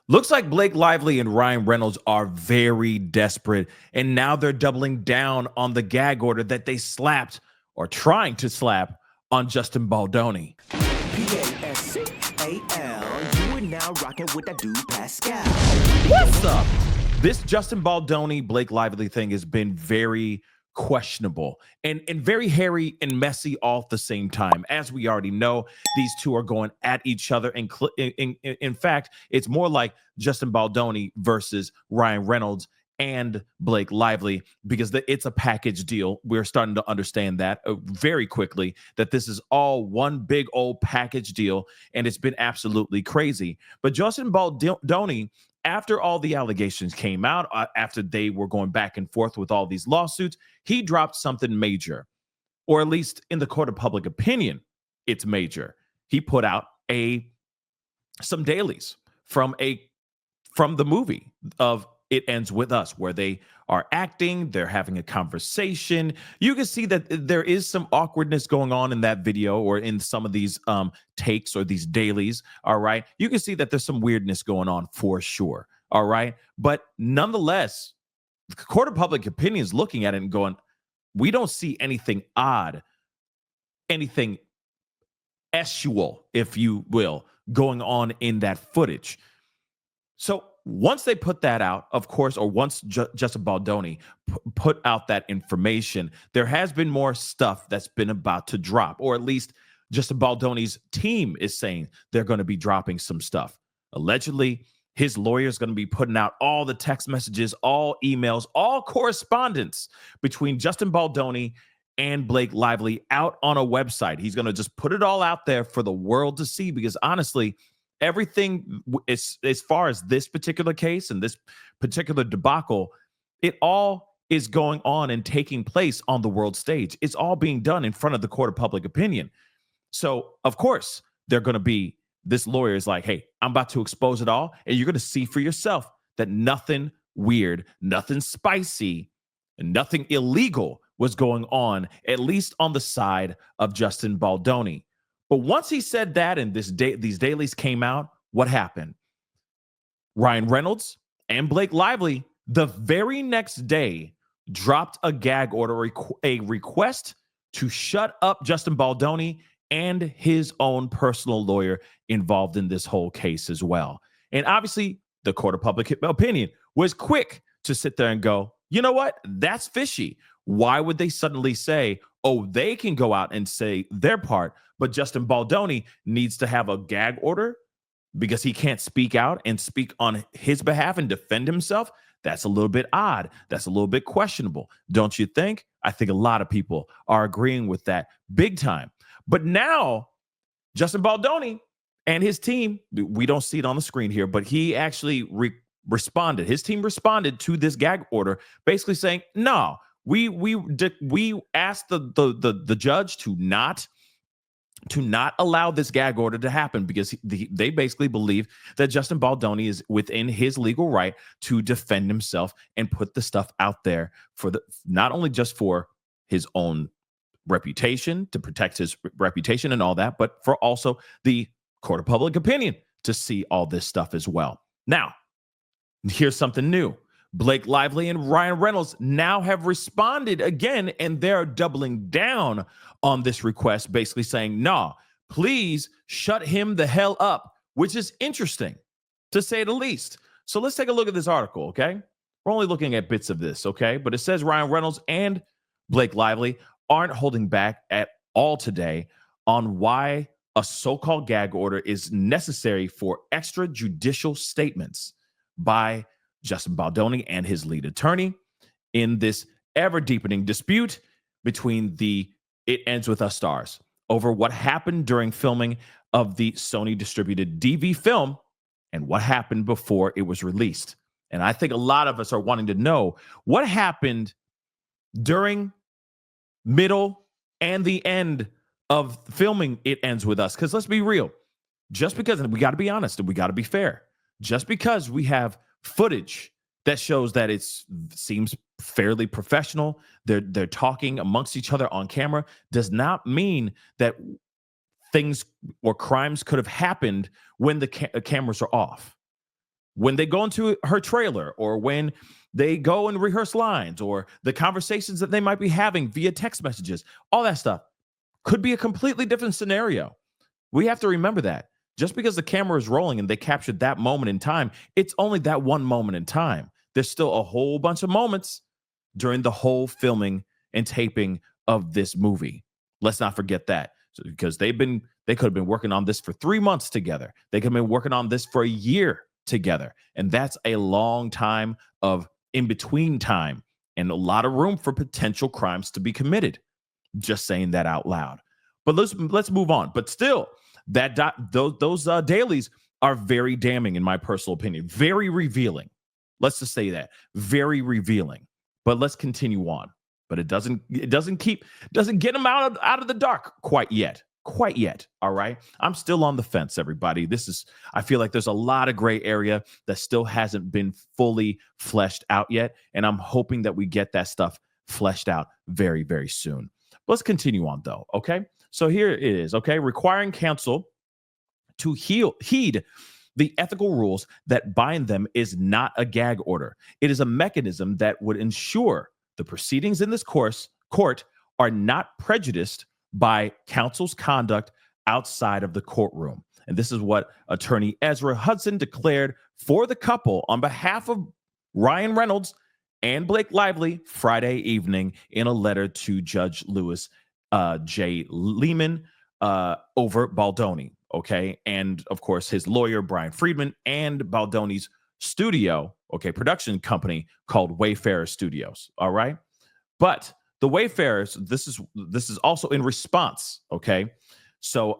Looks like Blake Lively and Ryan Reynolds are very desperate, and now they're doubling down on the gag order that they slapped or trying to slap on Justin Baldoni. Pascal, you are now rocking with that dude Pascal. What's up? This Justin Baldoni, Blake Lively thing has been very questionable and very hairy and messy all at the same time. As we already know, these two are going at each other. And in fact, it's more like Justin Baldoni versus Ryan Reynolds and Blake Lively, because it's a package deal. We're starting to understand that very quickly, that this is all one big old package deal, and it's been absolutely crazy. But Justin Baldoni, after all the allegations came out, after they were going back and forth with all these lawsuits, he dropped something major, or at least in the court of public opinion, it's major. He put out some dailies from the movie of It Ends With Us, where they are acting, they're having a conversation. You can see that there is some awkwardness going on in that video, or in some of these takes or these dailies. All right. You can see that there's some weirdness going on for sure. All right. But nonetheless, the court of public opinion is looking at it and going, we don't see anything odd, anything sexual, if you will, going on in that footage. So once they put that out, of course, or once Justin Baldoni put out that information, there has been more stuff that's been about to drop, or at least Justin Baldoni's team is saying they're going to be dropping some stuff. Allegedly, his lawyer is going to be putting out all the text messages, all emails, all correspondence between Justin Baldoni and Blake Lively out on a website. He's going to just put it all out there for the world to see, because honestly, everything as far as this particular case and this particular debacle, it all is going on and taking place on the world stage. It's all being done in front of the court of public opinion. So, of course, they're going to be, this lawyer is like, hey, I'm about to expose it all, and you're going to see for yourself that nothing weird, nothing spicy, and nothing illegal was going on, at least on the side of Justin Baldoni. But once he said that and these dailies came out, what happened? Ryan Reynolds and Blake Lively, the very next day, dropped a gag order, a request to shut up Justin Baldoni and his own personal lawyer involved in this whole case as well. And obviously, the court of public opinion was quick to sit there and go, you know what? That's fishy. Why would they suddenly say, oh, they can go out and say their part, but Justin Baldoni needs to have a gag order because he can't speak out and speak on his behalf and defend himself? That's a little bit odd. That's a little bit questionable. Don't you think? I think a lot of people are agreeing with that big time. But now, Justin Baldoni and his team, we don't see it on the screen here, but he actually responded. His team responded to this gag order, basically saying, no, we asked the judge to not allow this gag order to happen, because they basically believe that Justin Baldoni is within his legal right to defend himself and put the stuff out there for not only just for his own reputation, to protect his reputation and all that, but for also the court of public opinion to see all this stuff as well. Now, here's something new. Blake Lively and Ryan Reynolds now have responded again, and they're doubling down on this request, basically saying, nah, please shut him the hell up, which is interesting, to say the least. So let's take a look at this article, okay? We're only looking at bits of this, okay? But it says Ryan Reynolds and Blake Lively aren't holding back at all today on why a so-called gag order is necessary for extrajudicial statements by Justin Baldoni and his lead attorney in this ever-deepening dispute between the It Ends With Us stars over what happened during filming of the Sony-distributed DV film and what happened before it was released. And I think a lot of us are wanting to know what happened during, middle, and the end of filming It Ends With Us. Because let's be real, just because, and we got to be honest and we got to be fair, just because we have footage that shows that it seems fairly professional, they're talking amongst each other on camera, does not mean that things or crimes could have happened when the cameras are off. when they go into her trailer, or when they go and rehearse lines, or the conversations that they might be having via text messages, all that stuff could be a completely different scenario. We have to remember that. Just because the camera is rolling and they captured that moment in time, it's only that one moment in time. There's still a whole bunch of moments during the whole filming and taping of this movie. Let's not forget that. Because they could have been working on this for 3 months together. They could have been working on this for a year together. And that's a long time of in-between time and a lot of room for potential crimes to be committed. Just saying that out loud. But let's move on. But still, those dailies are very damning in my personal opinion. Very revealing. Let's just say that. Very revealing. But let's continue on. But it doesn't get them out of the dark quite yet. Quite yet. All right. I'm still on the fence, everybody. I feel like there's a lot of gray area that still hasn't been fully fleshed out yet. And I'm hoping that we get that stuff fleshed out very, very soon. Let's continue on, though. Okay. So here it is. Okay. Requiring counsel to heed the ethical rules that bind them is not a gag order. It is a mechanism that would ensure the proceedings in this court are not prejudiced by counsel's conduct outside of the courtroom. And this is what attorney Ezra Hudson declared for the couple on behalf of Ryan Reynolds and Blake Lively Friday evening in a letter to Judge Lewis J. Lehman over Baldoni. Okay. And of course, his lawyer, Brian Friedman, and Baldoni's studio, production company called Wayfarer Studios. All right. But the Wayfarers, this is also in response. Okay. So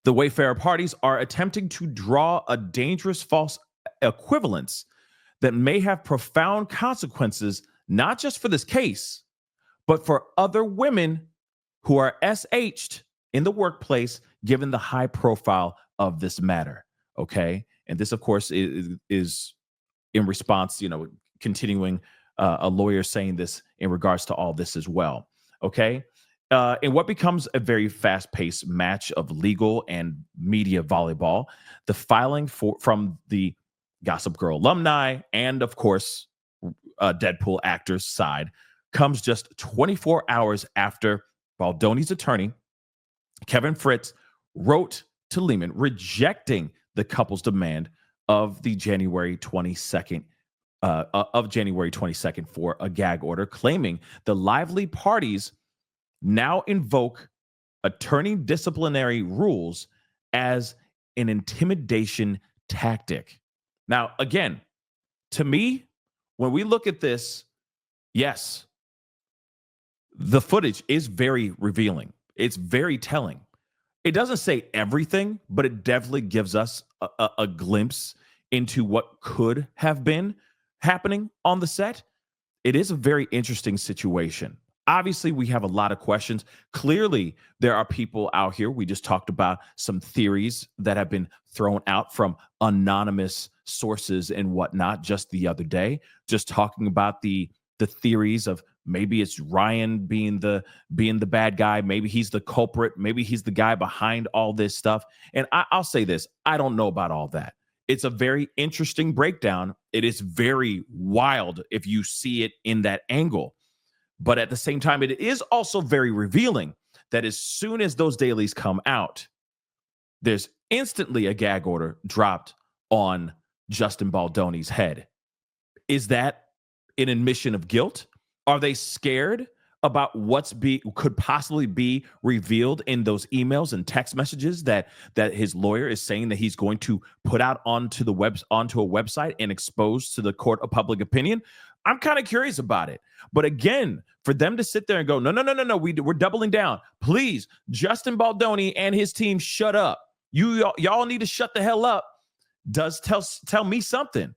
the Wayfarer parties are attempting to draw a dangerous false equivalence that may have profound consequences, not just for this case, but for other women who are SH'd in the workplace, given the high profile of this matter. Okay. And this, of course, is in response, continuing a lawyer saying this in regards to all this as well. Okay. In what becomes a very fast-paced match of legal and media volleyball, the filing from the Gossip Girl alumni and, of course, Deadpool actors' side comes just 24 hours after Baldoni's attorney, Kevin Fritz, wrote to Lehman rejecting the couple's demand of the January 22nd for a gag order, claiming the Lively parties now invoke attorney disciplinary rules as an intimidation tactic. Now, again, to me, when we look at this, yes, the footage is very revealing. It's very telling. It doesn't say everything, but it definitely gives us a glimpse into what could have been happening on the set. It is a very interesting situation. Obviously, we have a lot of questions. Clearly, there are people out here. We just talked about some theories that have been thrown out from anonymous sources and whatnot just the other day, just talking about the theories of maybe it's Ryan being the bad guy. Maybe he's the culprit. Maybe he's the guy behind all this stuff. And I'll say this. I don't know about all that. It's a very interesting breakdown. It is very wild if you see it in that angle. But at the same time, it is also very revealing that as soon as those dailies come out, there's instantly a gag order dropped on Justin Baldoni's head. Is that an admission of guilt? Are they scared about could possibly be revealed in those emails and text messages that his lawyer is saying that he's going to put out onto a website and expose to the court of public opinion? I'm kind of curious about it. But again, for them to sit there and go, no, we're doubling down. Please, Justin Baldoni and his team, shut up. Y'all need to shut the hell up. Does tell me something.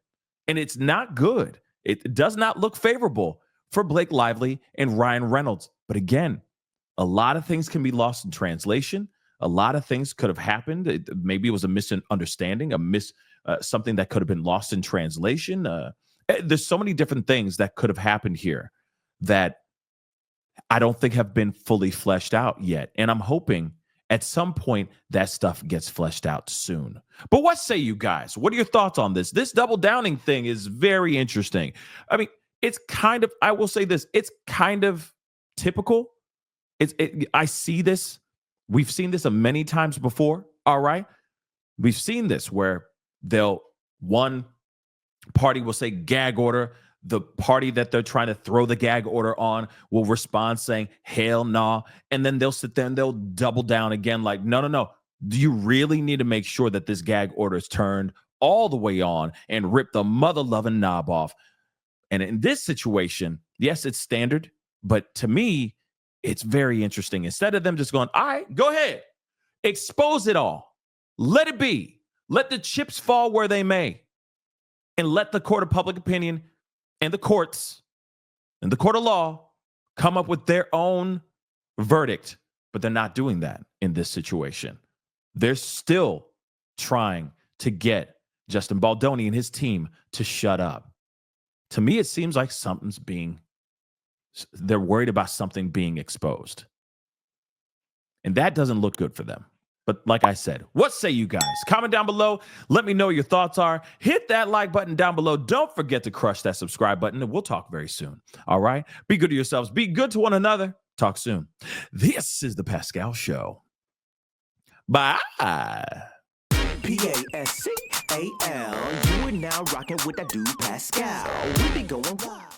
And it's not good. It does not look favorable for Blake Lively and Ryan Reynolds. But again, a lot of things can be lost in translation. A lot of things could have happened. Maybe it was a misunderstanding, something that could have been lost in translation. There's so many different things that could have happened here that I don't think have been fully fleshed out yet. And I'm hoping at some point, that stuff gets fleshed out soon. But what say you guys? What are your thoughts on this? This double downing thing is very interesting. I mean, it's kind of, I will say this, it's kind of typical. I see this. We've seen this many times before. All right. We've seen this where one party will say gag order. The party that they're trying to throw the gag order on will respond saying, hell nah. And then they'll sit there and they'll double down again like, no. Do you really need to make sure that this gag order is turned all the way on and rip the mother-loving knob off? And in this situation, yes, it's standard. But to me, it's very interesting. Instead of them just going, all right, go ahead, expose it all. Let it be. Let the chips fall where they may. And let the court of public opinion and the courts and the court of law come up with their own verdict. But they're not doing that in this situation. They're still trying to get Justin Baldoni and his team to shut up. To me, it seems like they're worried about something being exposed. And that doesn't look good for them. But like I said, what say you guys? Comment down below. Let me know what your thoughts are. Hit that like button down below. Don't forget to crush that subscribe button, and we'll talk very soon. All right? Be good to yourselves. Be good to one another. Talk soon. This is The Pascal Show. Bye. Pascal. You are now rocking with that dude Pascal. We be going wild.